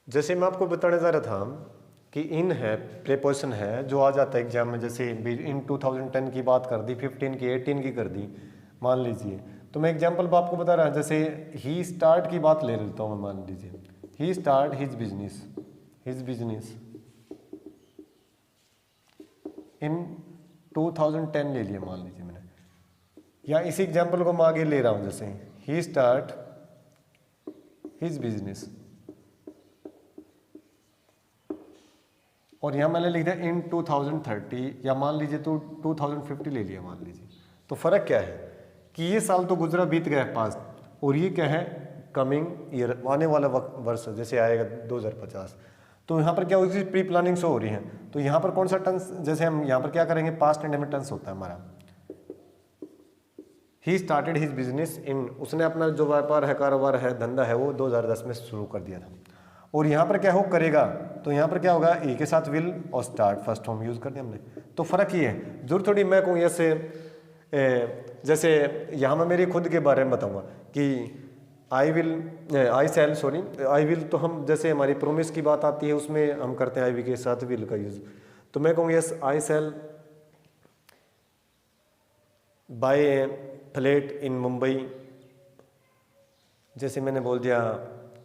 जैसे मैं आपको बताने जा रहा था कि इन है प्रीपोजिशन है जो आ जाता है एग्जाम में, जैसे इन 2010 की बात कर दी, 15 की, 18 की कर दी मान लीजिए। तो मैं एग्जाम्पल आपको बता रहा हूँ, जैसे ही स्टार्ट की बात ले लेता हूँ मैं, मान लीजिए ही स्टार्ट हिज बिजनेस इन 2010 ले लिया मान लीजिए मैंने, या इसी एग्जाम्पल को मैं आगे ले रहा हूँ, जैसे ही स्टार्ट हिज बिजनेस और यहाँ मैंने लिख दिया इन 2030, या मान लीजिए तो 2050 ले लिया मान लीजिए। तो फर्क क्या है कि ये साल तो गुजरा बीत गया पास्ट, और ये क्या है कमिंग ईयर, आने वाला वर्ष जैसे आएगा 2050। तो यहाँ पर क्या होगी प्री प्लानिंग शो हो रही है। तो यहाँ पर कौन सा टेंस, जैसे हम यहाँ पर क्या करेंगे पास्ट इंडेफिनिट टेंस होता है हमारा। He started his business in, उसने अपना जो व्यापार है कारोबार है धंधा है वो 2010 में शुरू कर दिया था। और यहाँ पर क्या हो करेगा, तो यहाँ पर क्या होगा ए के साथ विल और स्टार्ट फर्स्ट फॉर्म यूज कर दिया हमने। तो फर्क ये है, जरूर थोड़ी मैं कहूँ ऐसे जैसे यहाँ मैं मेरी खुद के बारे में बताऊंगा कि आई विल, तो हम जैसे हमारी प्रोमिस की बात आती है उसमें हम करते हैं आई विल के साथ विल का यूज। तो मैं कहूँ yes I sell buy a flat in Mumbai, जैसे मैंने बोल दिया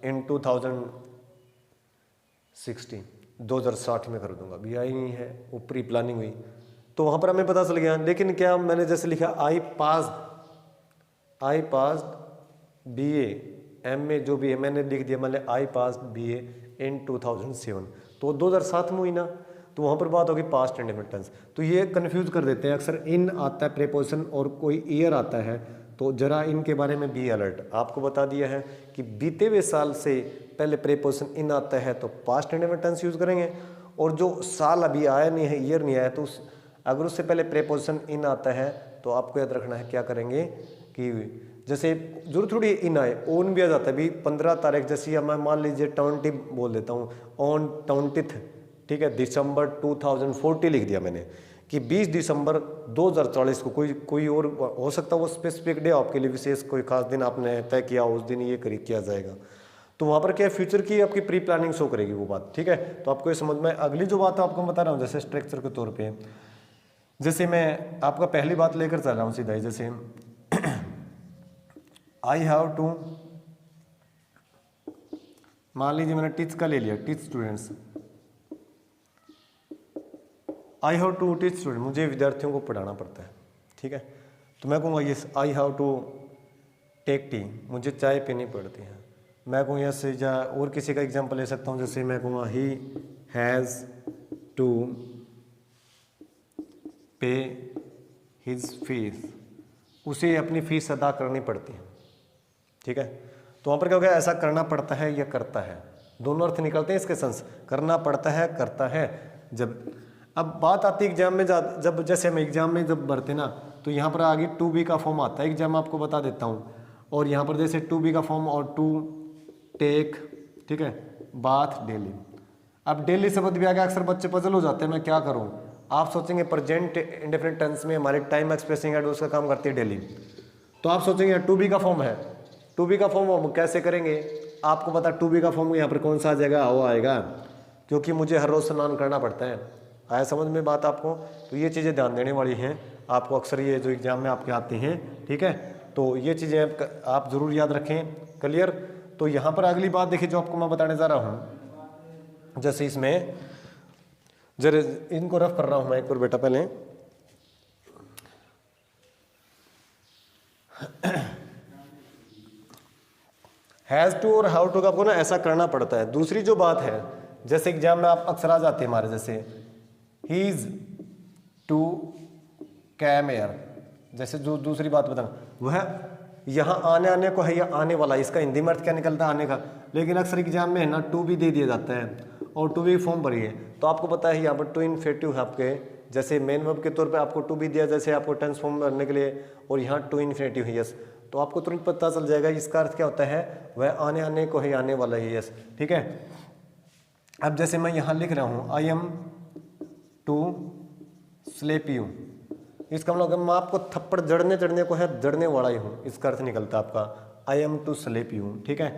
इन 2060 में कर दूंगा, भी आई नहीं है वो प्री प्लानिंग हुई। तो वहाँ पर हमें पता चल गया, लेकिन क्या मैंने जैसे लिखा आई पास BA MA जो भी है मैंने लिख दिया, मैंने आई पास BA इन 2007, तो 2007 में हुई ना, तो वहाँ पर बात होगी पास्ट इंडेफिनिट टेंस। तो ये कंफ्यूज कर देते हैं अक्सर, इन आता है प्रीपोजिशन और कोई ईयर आता है, तो जरा इनके बारे में बी अलर्ट। आपको बता दिया है कि बीते हुए साल से पहले प्रीपोजिशन इन आता है तो पास्ट इंडेफिनिट टेंस यूज करेंगे, और जो साल अभी आया नहीं है ईयर नहीं आया तो अगर उससे पहले प्रीपोजिशन इन आता है तो आपको याद रखना है क्या करेंगे कि जैसे जरूर थोड़ी इन आए ओन भी आ जाता है। अभी 15 तारीख जैसी मैं मान लीजिए 20 बोल देता हूँ, ऑन 20th, ठीक है, दिसंबर 2040 लिख दिया मैंने कि 20 दिसंबर 2040 को कोई और हो सकता है वो स्पेसिफिक डे आपके लिए विशेष कोई खास दिन आपने तय किया उस दिन ये किया जाएगा। तो वहाँ पर क्या फ्यूचर की आपकी प्री प्लानिंग शो करेगी वो बात, ठीक है। तो आपको ये समझ में। अगली जो बात आपको बता रहा हूँ जैसे स्ट्रक्चर के तौर पे, जैसे मैं आपका पहली बात लेकर चल रहा हूँ सीधा ही, जैसे आई हैव टू, मान लीजिए मैंने टीच का ले लिया, teach students, I have to teach student, मुझे विद्यार्थियों को पढ़ाना पड़ता है, ठीक है। तो मैं कहूँगा yes I have to take tea, मुझे चाय पीनी पड़ती है। मैं कहूँ यस, या और किसी का एग्जांपल ले सकता हूँ, जैसे मैं कहूँगा ही हैज़ टू पे हिज फीस, उसे अपनी फीस अदा करनी पड़ती है, ठीक है। तो वहाँ पर क्या हो गया, ऐसा करना पड़ता है या करता है, दोनों अर्थ निकलते हैं इसके सेंस, करना पड़ता है करता है। जब अब बात आती है एग्जाम में, जब जैसे हम एग्जाम में जब भरते ना तो यहाँ पर आगे टू बी का फॉर्म आता है, एग्जाम में आपको बता देता हूँ, और यहाँ पर जैसे टू बी का फॉर्म और टू टेक, ठीक है, बाथ डेली। अब डेली शब्द भी आगे अक्सर बच्चे पजल हो जाते हैं, मैं क्या करूँ। आप सोचेंगे प्रेजेंट इंडेफिनिट टेंस में हमारे टाइम एक्सप्रेसिंग एड उसका काम करती है डेली, तो आप सोचेंगे टू बी का फॉर्म है, टू बी का फॉर्म हम कैसे करेंगे। आपको पता टू बी का फॉर्म यहाँ पर कौन सा आ जाएगा, वो आएगा, क्योंकि मुझे हर रोज स्नान करना पड़ता है। आया समझ में बात आपको। तो ये चीज़ें ध्यान देने वाली हैं आपको, अक्सर ये जो एग्जाम में आपके आती हैं, ठीक है। तो ये चीज़ें आप जरूर याद रखें, क्लियर। तो यहाँ पर अगली बात देखिए जो आपको मैं बताने जा रहा हूँ, जैसे इसमें जरा इनको रफ कर रहा हूँ मैं एक बार बेटा पहले। हैज़ टू और हाउ टू का आपको ना ऐसा करना पड़ता है। दूसरी जो बात है जैसे एग्जाम में आप अक्सर आ जाते हैं हमारे, जैसे ही इज टू कैम एयर, जैसे जो दूसरी बात बताना वह यहाँ आने को है या आने वाला, इसका हिंदी में अर्थ क्या निकलता है आने का, लेकिन अक्सर एग्जाम में है ना टू भी दे दिया जाता है और टू भी फॉर्म भरी है। तो आपको पता है यहाँ पर टू इन्फिनेटिव है आपके, जैसे मेन वर्ब के तौर पे आपको टू भी दिया जैसे आपको टेंस फॉर्म भरने के लिए, और यहाँ टू इन्फिनेटिव है यस, तो आपको तुरंत पता चल जाएगा इसका अर्थ क्या होता है, वह आने को है आने वाला है यस, ठीक है। अब जैसे मैं यहाँ लिख रहा हूँ I am to slap you, इसका मतलब मैं आपको थप्पड़ जड़ने को है, जड़ने वाला ही हूँ, इसका अर्थ निकलता है आपका I am to slap you, ठीक है।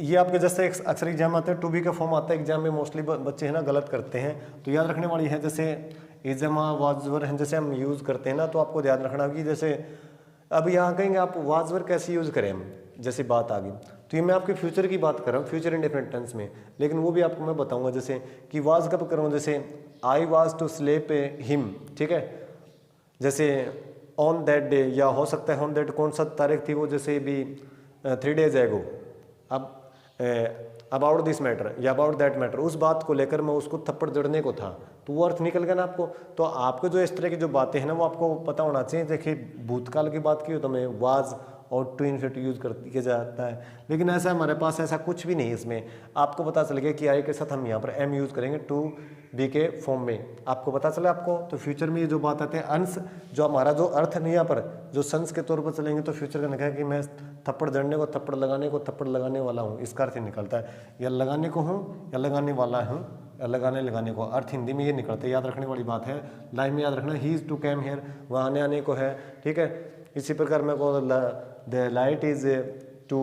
ये आपके जैसे अक्सर एग्जाम आते हैं, टू बी का फॉर्म आता है एग्जाम में, मोस्टली बच्चे है ना गलत करते हैं, तो याद रखने वाली है। जैसे इजमा वाजवर हैं जैसे हम यूज़ करते हैं ना, तो आपको ध्यान रखना कि जैसे अब यहाँ कहेंगे आप वाजवर कैसे यूज़ करें हम, जैसे बात आ गई, तो ये मैं आपके फ्यूचर की बात कर रहा हूँ, फ्यूचर इंडेफिनिट टेंस में, लेकिन वो भी आपको मैं बताऊंगा। जैसे कि वाज कब करूँ, जैसे I was to sleep him, ठीक है, जैसे ऑन दैट डे, या हो सकता है ऑन दैट कौन सा तारीख थी वो, जैसे भी 3 days एगो, अब अबाउट दिस मैटर या अबाउट दैट मैटर, उस बात को लेकर मैं उसको थप्पड़ जड़ने को था, तो वो अर्थ निकल गया ना आपको। तो आपको जो इस तरह की जो बातें हैं ना वो आपको पता होना चाहिए। देखिए भूतकाल की बात की हो तो मैं वाज और टू इन्फिनिटिव यूज़ कर किया जाता है, लेकिन ऐसा हमारे पास ऐसा कुछ भी नहीं है। इसमें आपको पता चल गया कि आई के साथ हम यहाँ पर एम यूज़ करेंगे टू बी के फॉर्म में, आपको पता चला आपको। तो फ्यूचर में ये जो बात आते हैं अंश, जो हमारा जो अर्थ नहीं यहाँ पर जो संस के तौर पर चलेंगे, तो फ्यूचर का लिखा है कि मैं थप्पड़ जड़ने को थप्पड़ लगाने को थप्पड़ लगाने वाला हूँ, इसका अर्थ निकलता है या लगाने को हूँ या लगाने वाला हूँ या लगाने को, अर्थ हिंदी में ये निकलता है। याद रखने वाली बात है, लाइन में याद रखना, he is to came here, वहाँ आने आने को है, ठीक है। इसी प्रकार मैं को the light is to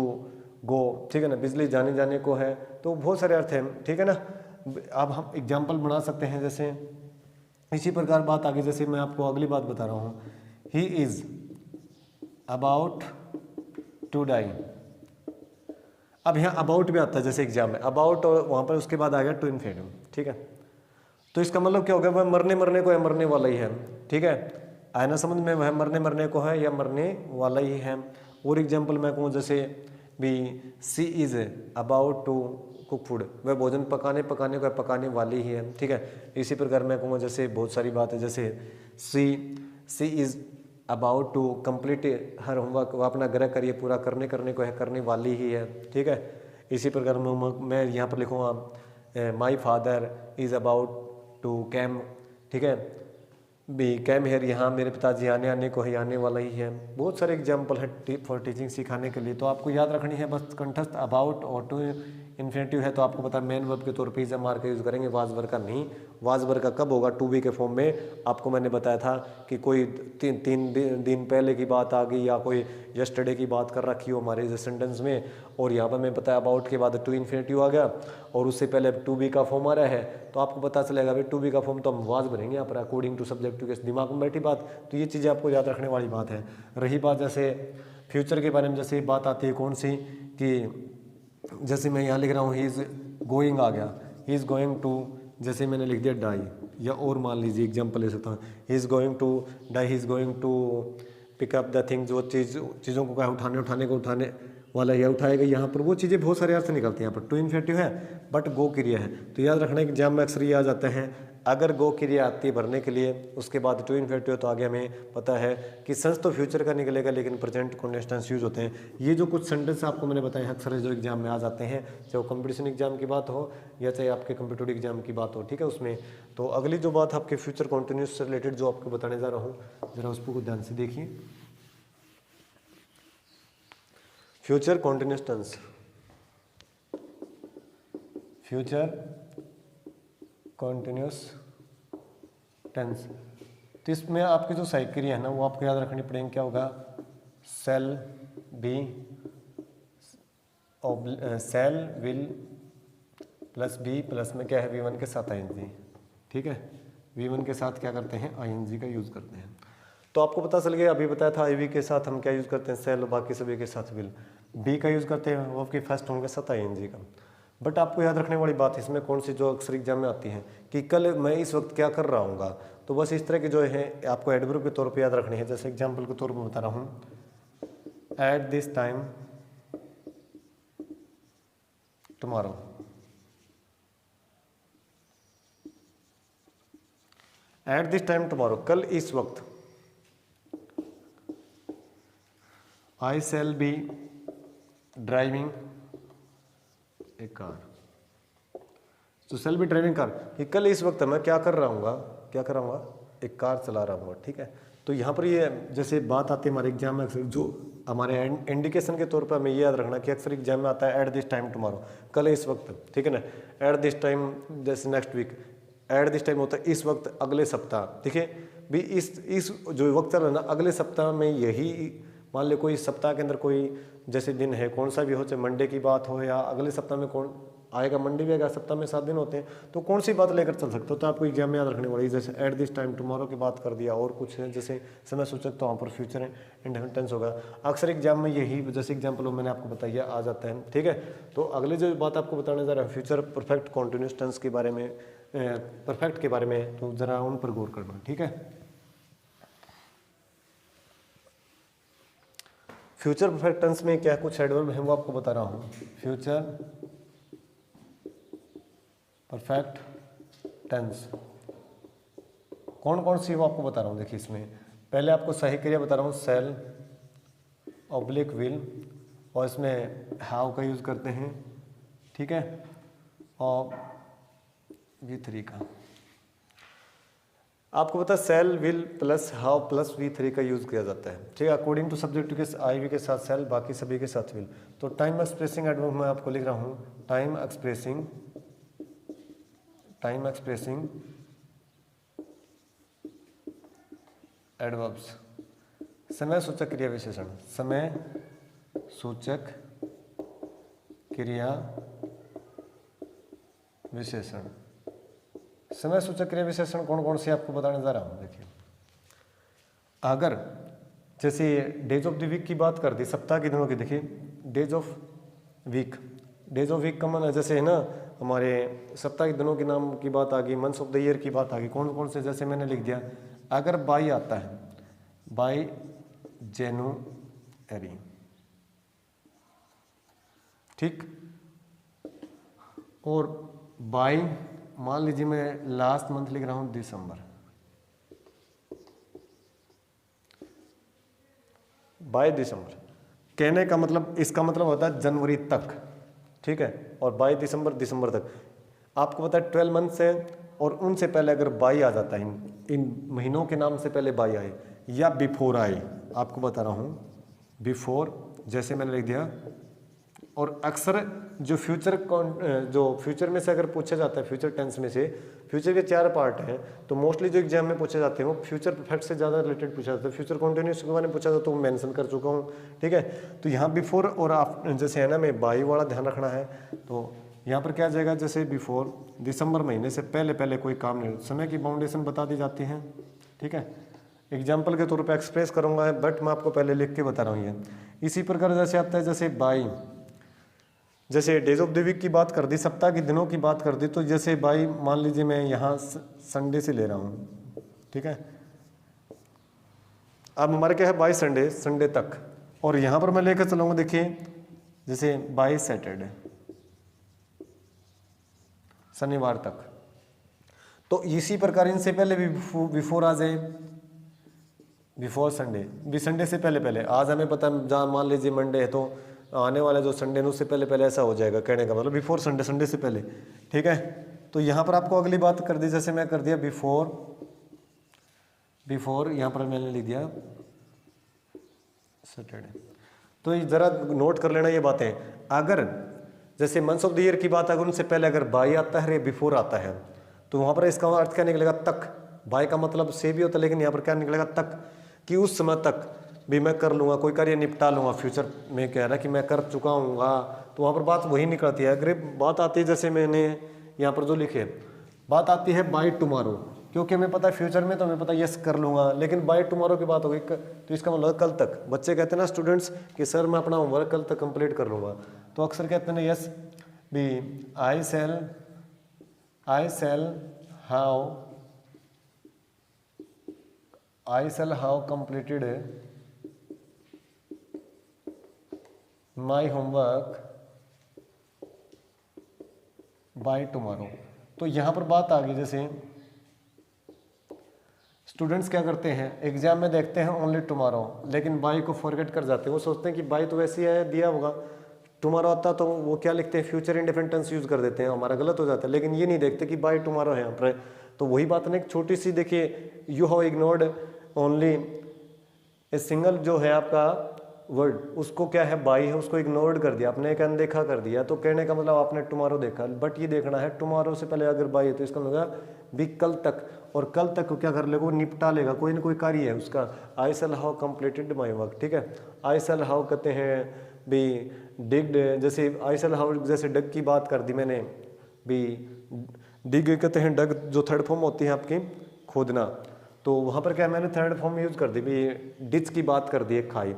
go, ठीक है ना, बिजली जाने जाने को है, तो बहुत सारे अर्थ हैं, ठीक है ना। अब हम एग्जाम्पल बना सकते हैं, जैसे इसी प्रकार बात आगे, जैसे मैं आपको अगली बात बता रहा हूँ, he is about to die. अब यहाँ अबाउट भी आता है जैसे एग्जाम में, अबाउट और वहाँ पर उसके बाद आ गया टू इन्फिनिटिव, ठीक है। तो इसका मतलब क्या हो गया, वह मरने को है, मरने वाला ही है, ठीक है, आया ना समझ में, वह मरने को है या मरने वाला ही है। और एग्जाम्पल मैं कहूँ जैसे भी she is about to cook food, वह भोजन पकाने को है, पकाने वाली ही है, ठीक है। इसी प्रकार मैं कहूँगा जैसे बहुत सारी बात है, जैसे she is about to complete her homework, वह अपना गृह कार्य पूरा करने को है, करने वाली ही है, ठीक है। इसी प्रकार मैं यहाँ पर लिखूँगा my father is about to came, ठीक है, बी कैम हेयर, यहाँ मेरे पिताजी आने को है, आने वाला ही है। बहुत सारे एग्जाम्पल है फॉर टीचिंग, सिखाने के लिए। तो आपको याद रखनी है बस कंठस्थ अबाउट और टू इन्फिनिटिव है, तो आपको पता है मेन वर्ब के तौर पे इज मार का यूज़ करेंगे, वाज वर्ब का नहीं। वाज वर्ब का कब होगा, टू बी के फॉर्म में। आपको मैंने बताया था कि कोई तीन दिन पहले की बात आ गई या कोई यस्टरडे की बात कर रखी हो हमारे इस सेंटेंस में, और यहाँ पर मैं बताया अबाउट के बाद टू इन्फिनिटिव आ गया और उससे पहले टू बी का फॉर्म आ रहा है, तो आपको पता चलेगा भाई टू बी का फॉर्म तो हम वाज भरेंगे यहाँ पर अकॉर्डिंग टू सब्जेक्ट के, दिमाग में बैठी बात। तो ये चीज़ें आपको याद रखने वाली बात है। रही बात जैसे फ्यूचर के बारे में, जैसे बात आती है कौन सी, कि जैसे मैं यहाँ लिख रहा हूँ ही इज़ गोइंग आ गया, ही इज़ गोइंग टू, जैसे मैंने लिख दिया डाई, या और मान लीजिए एग्जाम्पल ले सकता हूँ, he is going to die, he is going to pick up the things, वो चीज़ों को क्या उठाने वाला या उठाएगा, यहाँ पर वो चीज़ें बहुत सारे अर्थ निकलती हैं। यहाँ पर टू इन्फिनिटिव है बट गो क्रिया है, तो याद रखना कि एग्जाम में अक्सर ये आ जाते हैं, अगर गो क्रिया आती है भरने के लिए, उसके बाद टू इन्फिनिटिव, तो आगे हमें पता है कि सेंस तो फ्यूचर का निकलेगा लेकिन प्रेजेंट कंटीन्यूअस यूज होते हैं। ये जो कुछ सेंटेंस आपको मैंने बताया अक्सर जो एग्जाम में आ जाते हैं, चाहे वो कंपटीशन एग्जाम की बात हो या चाहे आपके कंप्यूटर एग्जाम की बात हो, ठीक है उसमें। तो अगली जो बात आपके फ्यूचर कंटिन्यूस से रिलेटेड जो आपको बताने जा रहा हूँ, जरा उसको ध्यान से देखिए। Future continuous tense, future continuous tense, तो इसमें आपकी जो सहायक क्रिया है ना वो आपको याद रखनी पड़ेगी। क्या होगा, shall be shall will plus be plus में क्या है V1 के साथ ING, ठीक है। V1 के साथ क्या करते हैं, ING का यूज़ करते हैं। तो आपको पता चल गया, अभी बताया था IV के साथ हम क्या यूज़ करते हैं, सेल, बाकी सभी के साथ विल। बी का यूज़ करते हैं वर्ब के फर्स्ट होंगे साथ ING का। बट आपको याद रखने वाली बात इसमें कौन सी जो अक्सर एग्जाम में आती है कि कल मैं इस वक्त क्या कर रहा हूँगा, तो बस इस तरह की जो है आपको एडवर्ब के तौर पे याद रखनी है। जैसे एग्जांपल के तौर पे बता रहा हूँ, at this time tomorrow, at this time tomorrow, कल इस वक्त। I shall be driving a car, तो शैल बी ड्राइविंग कार, कि कल इस वक्त मैं क्या कर रहा हूँ, एक कार चला रहा हूँ, ठीक है। तो यहाँ पर ये जैसे बात आती है हमारे एग्जाम में अक्सर, जो हमारे इंडिकेशन के तौर पर हमें ये याद रखना कि अक्सर एग्जाम में आता है एट दिस टाइम टुमारो, कल इस वक्त, ठीक है ना। एट दिस टाइम जैसे next week, at this time होता है इस वक्त, अगले सप्ताह, ठीक है भी। इस जो वक्त चल रहा है ना, अगले सप्ताह में यही, मान लो कोई सप्ताह के अंदर कोई जैसे दिन है कौन सा भी हो, चाहे मंडे की बात हो या अगले सप्ताह में कौन आएगा, मंडे भी आएगा, सप्ताह में 7 दिन होते हैं, तो कौन सी बात लेकर चल सकते हो, तो आपको एग्जाम में याद रखनी पड़ेगी। जैसे एट दिस टाइम टुमारो की बात कर दिया, और कुछ है जैसे समय सूचक तो वहाँ पर फ्यूचर है इंडेफिनिट टेंस होगा। अक्सर एग्जाम में यही जैसे एग्जाम्पल मैंने आपको बताया आ जाता है, ठीक है। तो अगले जो बात आपको बताने जा रहा है फ्यूचर परफेक्ट कॉन्टिन्यूस टेंस के बारे में, परफेक्ट के बारे में, तो ज़रा उन पर गौर करना, ठीक है। फ्यूचर परफेक्ट टेंस में क्या कुछ एडवर्ब है वो आपको बता रहा हूँ। फ्यूचर परफेक्ट टेंस कौन कौन सी वो आपको बता रहा हूँ। देखिए इसमें पहले आपको सही क्रिया बता रहा हूँ, सेल ऑब्लिक विल, और इसमें हाउ का यूज़ करते हैं, ठीक है, और V3 का आपको पता है shall will plus have plus V3 का यूज़ किया जाता है, ठीक है। अकॉर्डिंग टू सब्जेक्ट के IV के साथ सेल, बाकी सभी के साथ विल। तो टाइम एक्सप्रेसिंग एडवर्ब मैं आपको लिख रहा हूँ, टाइम एक्सप्रेसिंग एडवर्ब्स, समय सूचक क्रिया विशेषण, समय सूचक क्रिया विशेषण। समय सूचक क्रिया विशेषण कौन कौन से आपको बताने जा रहा हूँ। देखिए अगर जैसे डेज ऑफ द वीक की बात कर दी, सप्ताह के दिनों की, देखिए डेज ऑफ वीक का मन जैसे है ना, हमारे सप्ताह के दिनों के नाम की बात आ गई, मंथ्स ऑफ द ईयर की बात आ गई, कौन कौन से, जैसे मैंने लिख दिया अगर बाई आता है, बाई जनवरी, ठीक, और बाई मान लीजिए मैं लास्ट मंथ लिख रहा हूं दिसंबर, बाय दिसंबर, कहने का मतलब इसका मतलब होता है जनवरी तक, ठीक है, और बाय दिसंबर तक। आपको पता है 12 मंथ्स है, और उनसे पहले अगर बाई आ जाता है, इन महीनों के नाम से पहले बाई आए या बिफोर आए, आपको बता रहा हूं बिफोर, जैसे मैंने लिख दिया। और अक्सर जो फ्यूचर में से अगर पूछा जाता है, फ्यूचर टेंस में से, फ्यूचर के 4 पार्ट हैं, तो मोस्टली जो एग्जाम में पूछे जाते हैं वो फ्यूचर परफेक्ट से ज़्यादा रिलेटेड पूछा जाता है। फ्यूचर कॉन्टिन्यूस के बारे में पूछा जाता तो मेंशन कर चुका हूँ, ठीक है। तो यहाँ बिफोर और आफ्टर जैसे है ना, में बाई वाला ध्यान रखना है। तो यहाँ पर क्या आ जाएगा, जैसे बिफोर दिसंबर महीने से पहले कोई काम नहीं, समय की बाउंडेशन बता दी जाती है, ठीक है। एग्जाम्पल के तौर पर एक्सप्रेस करूँगा, बट मैं आपको पहले लिख के बता रहा हूँ ये। इसी प्रकार जैसे आता है, जैसे बाई, जैसे डेज ऑफ द वीक की बात कर दी, सप्ताह के दिनों की बात कर दी, तो जैसे बाई मान लीजिए मैं यहाँ संडे से ले रहा हूँ, ठीक है। अब हमारे क्या है, बाई संडे तक, और यहाँ पर मैं लेकर चलूँगा, देखिए जैसे बाई सैटरडे, शनिवार तक। तो इसी प्रकार इनसे पहले भी बिफोर आ जाए, बिफोर संडे, भी संडे से पहले। आज हमें पता है, जहाँ मान लीजिए मंडे है, तो आने वाला जो संडे उससे पहले ऐसा हो जाएगा, कहने का मतलब बिफोर संडे से पहले, ठीक है। तो यहाँ पर आपको अगली बात कर दी, जैसे मैं कर दिया बिफोर, यहाँ पर मैंने लिख दिया सैटरडे। तो ये जरा नोट कर लेना ये बातें। अगर जैसे मंथ्स ऑफ द ईयर की बात, अगर उनसे पहले अगर बाई आता है, बिफोर आता है, तो वहाँ पर इसका अर्थ क्या निकलेगा, तक। बाई का मतलब से भी होता है, लेकिन यहाँ पर क्या निकलेगा, तक, कि उस समय तक भी मैं कर लूँगा, कोई कार्य निपटा लूँगा। फ्यूचर में कह रहा है कि मैं कर चुका हूँ, तो वहाँ पर बात वही निकलती है। अगर बात आती है, जैसे मैंने यहाँ पर जो लिखे, बात आती है बाय टुमारो, क्योंकि हमें पता है फ्यूचर में, तो हमें पता है यस कर लूँगा, लेकिन बाय टुमारो की बात होगी, तो इसका मतलब कल तक। बच्चे कहते हैं ना स्टूडेंट्स कि सर मैं अपना होमवर्क कल तक कंप्लीट कर लूँगा, तो अक्सर कहते हैं यस भी I shall have completed my homework by tomorrow. तो यहाँ पर बात आ गई, जैसे स्टूडेंट्स क्या करते हैं, एग्जाम में देखते हैं ओनली टुमारो, लेकिन बाय को फॉरगेट कर जाते हैं। वो सोचते हैं कि बाय तो वैसे ही है, दिया होगा, टुमारो आता तो वो क्या लिखते हैं, फ्यूचर इंडेफिनिट टेंस यूज कर देते हैं, हमारा गलत हो जाता है। लेकिन ये नहीं देखते कि बाय टुमारो है यहाँ पर। तो वही बात ना, एक छोटी सी देखिए, you have ignored only a single जो है आपका वर्ड, उसको क्या है, बाई है, उसको इग्नोर्ड कर दिया, आपने एक अनदेखा कर दिया। तो कहने का मतलब आपने टुमारो देखा, बट ये देखना है टुमारो से पहले अगर बाई है, तो इसका मतलब भी कल तक, और कल तक को क्या कर लेगा, वो निपटा लेगा, कोई ना कोई कार्य है उसका। आई shall have completed my work, ठीक है। आई शैल हाउ कहते हैं भी डिग्ड, जैसे आई सेल हाउ, जैसे डग की बात कर दी मैंने भी, डिग कहते हैं डग, जो थर्ड फॉर्म होती है आपकी खोदना, तो वहाँ पर क्या मैंने थर्ड फॉर्म यूज़ कर दी भी, डिच की बात कर दी एक खाई।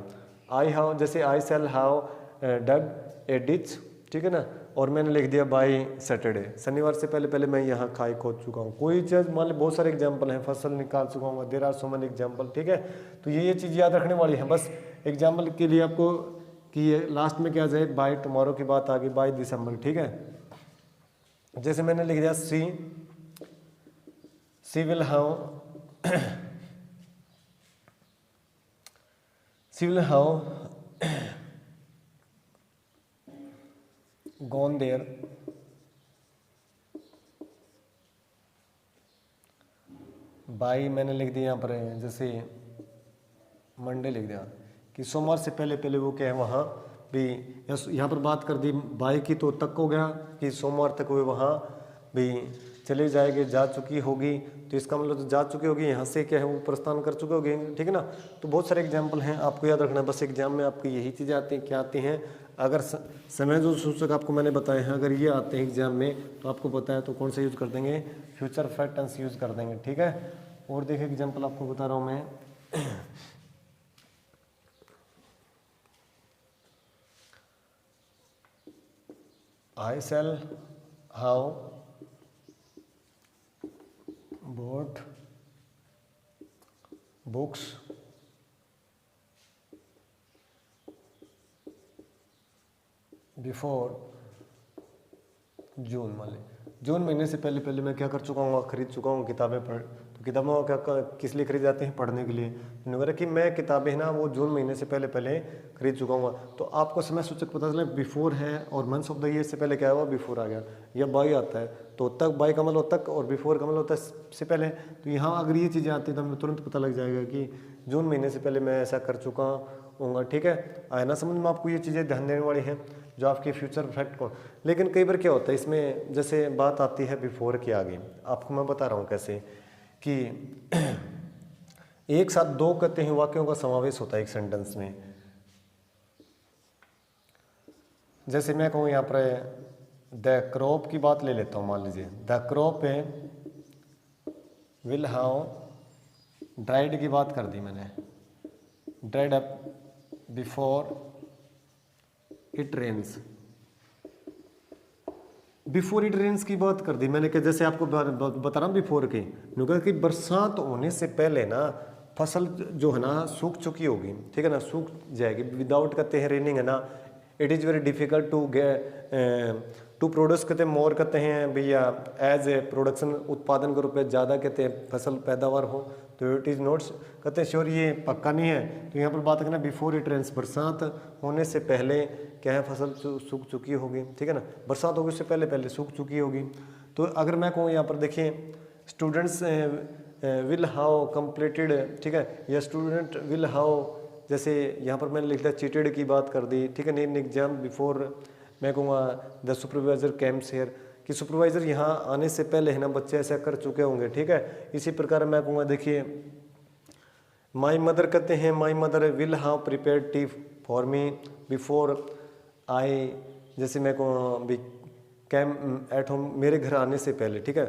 आई हाउ, जैसे I shall have dug a ditch, ठीक है ना, और मैंने लिख दिया बाई सैटरडे, शनिवार से पहले पहले मैं यहाँ खाई खोद चुका हूँ। कोई चीज़ मान ली, बहुत सारे एग्जाम्पल हैं, फसल निकाल चुका हूँ, there are so many example, ठीक है। तो ये चीज़ याद रखने वाली है बस एग्जाम्पल के लिए आपको, कि ये लास्ट में क्या जाए, बाय टुमारो की बात आ गई, बाय दिसंबर, ठीक है। जैसे मैंने लिख दिया she will have gone there by, मैंने लिख दिया यहाँ पर, जैसे मंडे लिख दिया कि सोमवार से पहले पहले वो क्या है वहाँ भी, यहाँ पर बात कर दी बाई की, तो तक हो गया कि सोमवार तक वो वहाँ भी चले जाएंगे, जा चुकी होगी, तो इसका मतलब तो जा चुकी होगी, यहाँ से क्या है वो प्रस्थान कर चुके होंगे, ठीक है ना। तो बहुत सारे एग्जाम्पल हैं, आपको याद रखना, बस एग्जाम में आपकी यही चीज़ें आती हैं, क्या आती हैं, अगर समय जो सूचक आपको मैंने बताए हैं, अगर ये आते हैं एग्जाम में, तो आपको पता है तो कौन सा यूज़ कर देंगे, फ्यूचर परफेक्ट टेंस यूज़ कर देंगे, ठीक है। और देखिए एग्जाम्पल आपको बता रहा हूँ मैं, I shall have bought books before June, मान ली जून महीने से पहले पहले मैं क्या कर चुका हूँ, खरीद चुका हूँ किताबें पढ़। तो किताबों क्या किस लिए खरीद जाती हैं, पढ़ने के लिए। तो वगैरह कि मैं किताबें ना वो जून महीने से पहले पहले खरीद चुका हूँ। तो आपको समय सूचक पता चला बिफोर है, और मंथ्स ऑफ द ईयर से पहले क्या हुआ, बिफोर आ गया, या बाई आता है, तो तक बाई का मतलब तक, और बिफोर का मतलब होता है से पहले। तो यहाँ अगर ये चीज़ें आती हैं तो हमें तुरंत पता लग जाएगा कि जून महीने से पहले मैं ऐसा कर चुका हूँ, ठीक है। आया ना समझ में आपको, ये चीज़ें ध्यान देने वाली हैं जो आपकी फ्यूचर परफेक्ट को। लेकिन कई बार क्या होता है इसमें, जैसे बात आती है बिफोर के आगे, आपको मैं बता रहा हूँ कैसे, कि एक साथ दो कहते हैं वाक्यों का समावेश होता है एक सेंटेंस में। जैसे मैं कहूँ यहाँ पर द क्रॉप की बात ले लेता हूँ, मान लीजिए the crop will have dried की बात कर दी मैंने, dried up before it rains, before it rains की बात कर दी मैंने, कि जैसे आपको बता रहा हूँ बिफोर के, कि बरसात होने से पहले ना फसल जो है ना सूख चुकी होगी, ठीक है ना, सूख जाएगी। विदाउट कहते हैं रेनिंग है ना, it is very difficult to produce कहते हैं मोर, कहते हैं भैया एज ए प्रोडक्शन, उत्पादन के रूप में ज़्यादा कहते हैं फसल पैदावार हो, तो इट इज़ नॉट कहते हैं श्योर, ये पक्का नहीं है। तो यहाँ पर बात करना बिफोर इट रेन्स, बरसात होने से पहले क्या है फसल सूख चुकी होगी, ठीक है ना, बरसात होगी उससे पहले पहले सूख चुकी होगी। तो अगर मैं कहूँ यहाँ पर देखिए स्टूडेंट्स विल हाउ कंप्लीटेड, ठीक है, या स्टूडेंट विल हाउ, जैसे यहाँ पर मैंने लिख दिया चीटेड की बात कर दी, ठीक है, इन एग्जाम बिफोर, मैं कहूँगा द सुपरवाइजर कैम्प्स हियर, कि सुपरवाइजर यहाँ आने से पहले है ना बच्चे ऐसा कर चुके होंगे, ठीक है। इसी प्रकार मैं कहूँगा देखिए माई मदर कहते हैं, my mother will have prepare T for me before I, जैसे मैं कहूँ भी कैम एट होम, मेरे घर आने से पहले, ठीक है,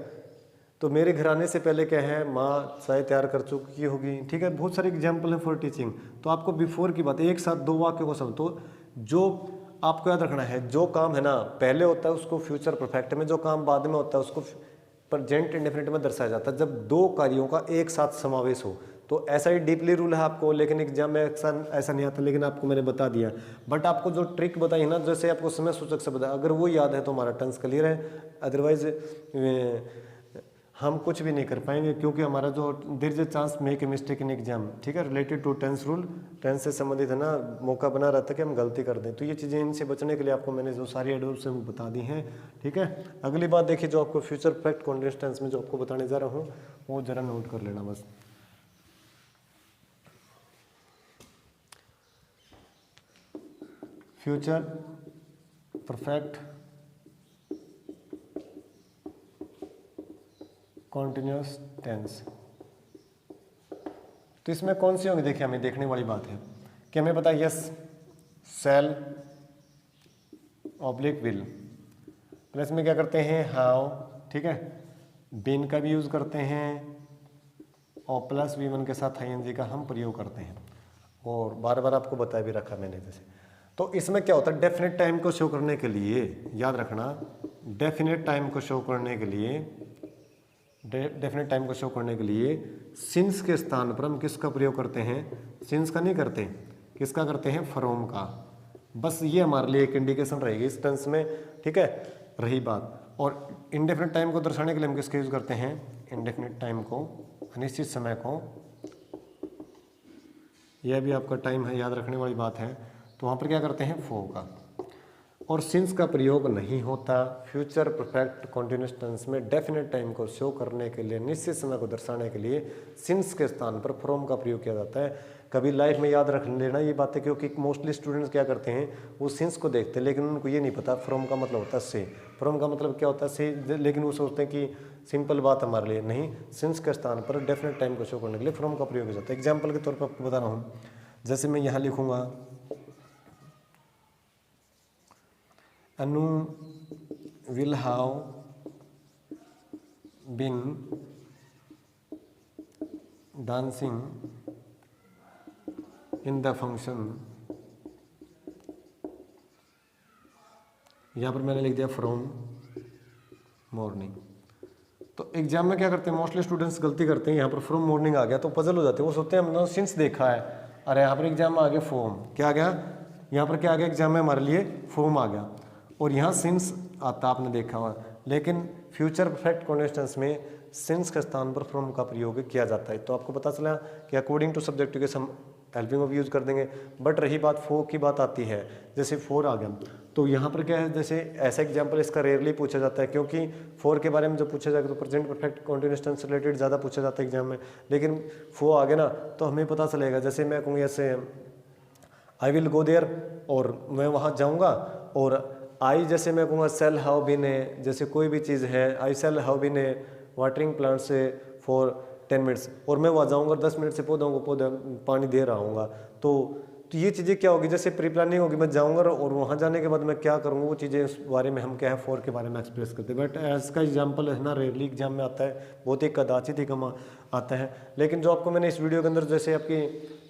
तो मेरे घर आने से पहले क्या है माँ चाय तैयार कर चुकी होगी, ठीक है। बहुत सारे एग्जाम्पल है फॉर टीचिंग। तो आपको बिफोर की बात एक साथ दो वाक्यों को समझ, तो जो आपको याद रखना है, जो काम है ना पहले होता है उसको फ्यूचर परफेक्ट में, जो काम बाद में होता है उसको प्रेजेंट इंडेफिनिट में दर्शाया जाता है, जब दो कार्यों का एक साथ समावेश हो। तो ऐसा ही डीपली रूल है आपको, लेकिन एग्जाम में ऐसा नहीं आता, लेकिन आपको मैंने बता दिया। बट आपको जो ट्रिक बताई ना, जैसे आपको समय सूचक से बताया, अगर वो याद है तो हमारा टेंस क्लियर है, अदरवाइज हम कुछ भी नहीं कर पाएंगे, क्योंकि हमारा जो there is a chance make a mistake in exam, ठीक है, related to tense rule, tense से संबंधित है ना, मौका बना रहता है कि हम गलती कर दें। तो ये चीज़ें, इनसे बचने के लिए आपको मैंने जो सारी एडवाइस है वो बता दी हैं, ठीक है। अगली बात देखिए, जो आपको फ्यूचर परफेक्ट कॉन्टिन्यूअस टेंस में जो आपको बताने जा रहा हूँ वो जरा नोट कर लेना बस। फ्यूचर परफेक्ट कॉन्टिन्यूअस टेंस, तो इसमें कौन सी होंगी, देखिए हमें देखने वाली बात है कि हमें पता है yes shall oblique will, plus में क्या करते हैं हाउ, ठीक है, बीन का भी यूज़ करते हैं और प्लस V1 के साथ ING का हम प्रयोग करते हैं, और बार बार आपको बता भी रखा मैंने जैसे। तो इसमें क्या होता है, डेफिनेट टाइम को शो करने के लिए, याद रखना, डेफिनेट टाइम को शो करने के लिए, डेफिनेट टाइम को शो करने के लिए सिंस के स्थान पर हम किसका प्रयोग करते हैं, सिंस का नहीं करते, किसका करते हैं, फ्रॉम का। बस ये हमारे लिए एक इंडिकेशन रहेगी इस टेंस में, ठीक है। रही बात, और इंडेफिनिट टाइम को दर्शाने के लिए हम किसका यूज करते हैं, इंडेफिनिट टाइम को, अनिश्चित समय को, यह भी आपका टाइम है, याद रखने वाली बात है। तो वहाँ पर क्या करते हैं, फॉर का। और सिंस का प्रयोग नहीं होता फ्यूचर परफेक्ट कॉन्टिन्यूस टेंस में डेफिनेट टाइम को शो करने के लिए, निश्चित समय को दर्शाने के लिए सिंस के स्थान पर फ्रॉम का प्रयोग किया जाता है। कभी लाइफ में याद रख लेना ये बातें, क्योंकि मोस्टली स्टूडेंट्स क्या करते हैं, वो सिंस को देखते हैं लेकिन उनको ये नहीं पता फ्रॉम का मतलब होता है से, फ्रॉम का मतलब क्या होता है से, लेकिन वो सोचते हैं कि सिंपल बात हमारे लिए नहीं, सिंस के स्थान पर डेफिनेट टाइम को शो करने के लिए फ्रॉम का प्रयोग किया जाता है। एग्जाम्पल के तौर पर आपको बता रहा हूँ, जैसे मैं यहाँ लिखूँगा Anu will have been dancing in the function, यहाँ पर मैंने लिख दिया फ्रॉम मॉर्निंग। तो एग्जाम में क्या करते हैं, मोस्टली स्टूडेंट्स गलती करते हैं, यहाँ पर फ्रॉम मॉर्निंग आ गया तो पजल हो जाते हैं, वो सोचते हैं हमने सिंस देखा है, अरे यहाँ पर एग्जाम में आ गया फॉर्म, क्या आ गया, यहाँ पर क्या आ गया एग्जाम में हमारे लिए फॉर्म आ गया, और यहाँ सिंस आता आपने देखा हुआ, लेकिन फ्यूचर परफेक्ट कॉन्टिन्यूस में सिंस के स्थान पर फ्रॉम का प्रयोग किया जाता है। तो आपको पता चला कि अकॉर्डिंग टू सब्जेक्ट के हम हेल्पिंग ऑफ यूज कर देंगे। बट रही बात फॉर की बात आती है, जैसे फॉर आ गया तो यहाँ पर क्या है, जैसे ऐसा एग्जाम्पल इसका रेयरली पूछा जाता है, क्योंकि फॉर के बारे में जब पूछा जाएगा तो present perfect continuous tense related ज़्यादा पूछा जाता है एग्जाम में, लेकिन फॉर आ गया ना तो हमें पता चलेगा। जैसे मैं कहूँगी ऐसे आई विल गो देयर, और मैं वहाँ जाऊँगा, और आई जैसे मैं कहूँगा सेल हैव बीन ए, जैसे कोई भी चीज़ है, I shall have been a watering plant से फॉर 10 मिनट्स, और मैं वहाँ जाऊँगा 10 मिनट से पौधों को पौधा पानी दे रहा हूँगा। तो ये चीज़ें क्या होगी, जैसे प्री प्लानिंग होगी, मैं जाऊँगा और वहाँ जाने के बाद मैं क्या करूँगा, वो चीज़ें उस बारे में हम क्या है फॉर के बारे में एक्सप्रेस करते हैं। बट इसका एग्जाम्पल है ना रेयरली एग्जाम में आता है, बहुत ही कदाचित ही कम आता है। लेकिन जो आपको मैंने इस वीडियो के अंदर जैसे आपकी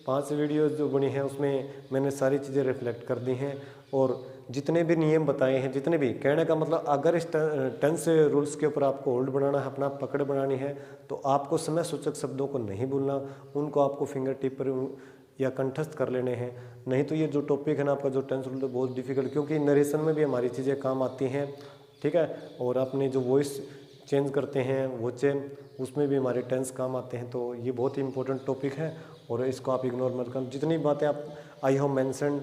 5 वीडियो जो बनी है उसमें मैंने सारी चीज़ें रिफ्लेक्ट कर दी हैं, और जितने भी नियम बताए हैं, जितने भी, कहने का मतलब अगर इस टेंस रूल्स के ऊपर आपको होल्ड बनाना है, अपना पकड़ बनानी है, तो आपको समय सूचक शब्दों को नहीं भूलना, उनको आपको फिंगर टिप पर या कंठस्थ कर लेने हैं। नहीं तो ये जो टॉपिक है ना आपका जो टेंस रूल, तो बहुत डिफिकल्ट, क्योंकि नरेशन में भी हमारी चीज़ें काम आती हैं, ठीक है, और अपने जो वॉइस चेंज करते हैं वो चेंज, उसमें भी हमारे टेंस काम आते हैं। तो ये बहुत ही इंपॉर्टेंट टॉपिक है और इसको आप इग्नोर मत करना। जितनी बातें आप I have mentioned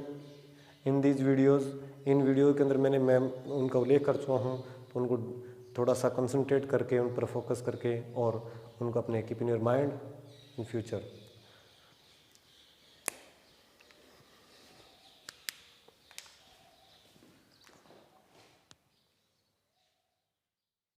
in these videos, in video के अंदर मैं उनका उल्लेख कर चुका हूँ, तो उनको थोड़ा सा कंसंट्रेट करके उन पर फोकस करके और उनको अपने keep in your mind in future.